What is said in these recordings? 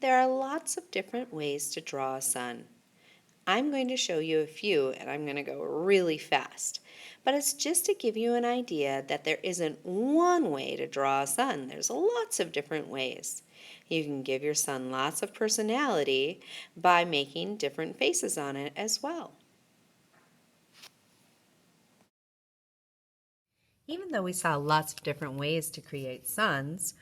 There are lots of different ways to draw a sun. I'm going to show you a few and I'm going to go really fast. But it's just to give you an idea that there isn't one way to draw a sun. There's lots of different ways. You can give your sun lots of personality by making different faces on it as well. Even though we saw lots of different ways to create suns,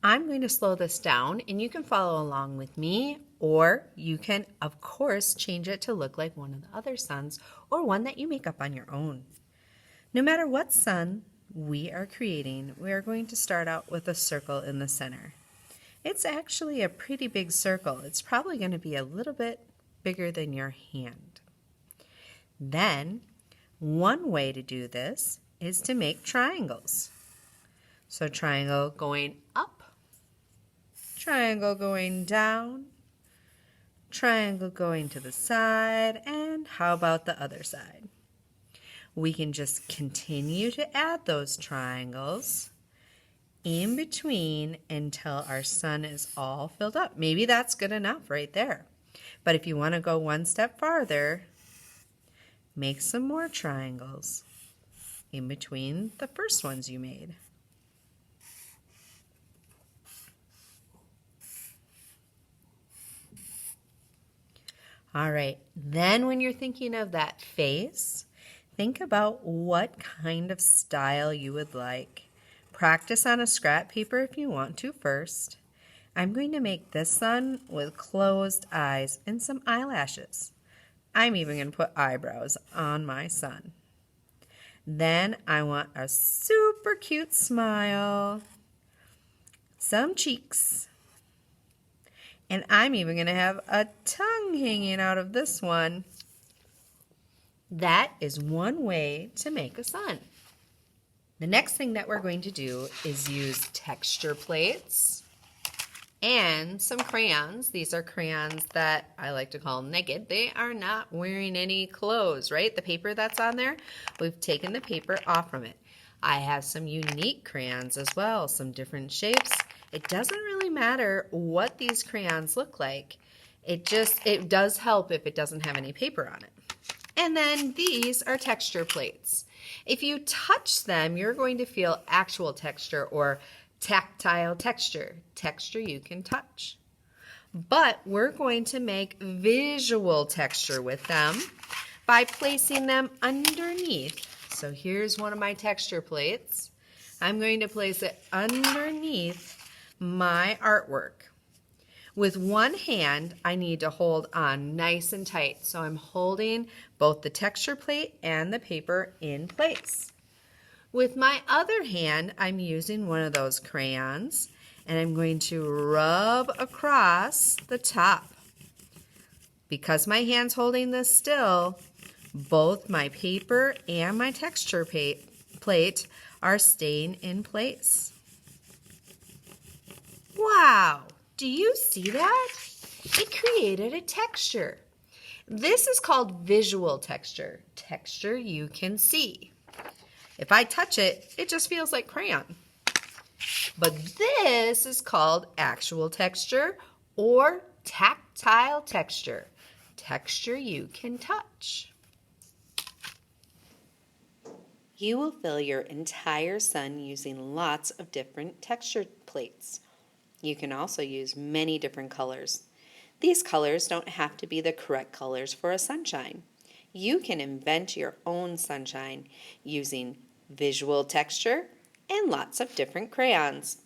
I'm going to slow this down and you can follow along with me, or you can, of course, change it to look like one of the other suns or one that you make up on your own. No matter what sun we are creating, we are going to start out with a circle in the center. It's actually a pretty big circle. It's probably going to be a little bit bigger than your hand. Then, one way to do this is to make triangles. So triangle going up, triangle going down, triangle going to the side, and how about the other side? We can just continue to add those triangles in between until our sun is all filled up. Maybe that's good enough right there. But if you want to go one step farther, make some more triangles in between the first ones you made. All right, then when you're thinking of that face, think about what kind of style you would like. Practice on a scrap paper if you want to first. I'm going to make this sun with closed eyes and some eyelashes. I'm even going to put eyebrows on my sun. Then I want a super cute smile, some cheeks, and I'm even going to have a tongue hanging out of this one. That is one way to make a sun. The next thing that we're going to do is use texture plates and some crayons. These are crayons that I like to call naked. They are not wearing any clothes, right? The paper that's on there, we've taken the paper off from it. I have some unique crayons as well, some different shapes. It doesn't really matter what these crayons look like. It does help if it doesn't have any paper on it. And then these are texture plates. If you touch them, you're going to feel actual texture or tactile texture, texture you can touch. But we're going to make visual texture with them by placing them underneath. So here's one of my texture plates. I'm going to place it underneath my artwork. With one hand, I need to hold on nice and tight. So I'm holding both the texture plate and the paper in place. With my other hand, I'm using one of those crayons and I'm going to rub across the top. Because my hand's holding this still, both my paper and my texture plate are staying in place. Wow! Do you see that? It created a texture. This is called visual texture, texture you can see. If I touch it, it just feels like crayon. But this is called actual texture or tactile texture, texture you can touch. You will fill your entire sun using lots of different texture plates. You can also use many different colors. These colors don't have to be the correct colors for a sunshine. You can invent your own sunshine using visual texture and lots of different crayons.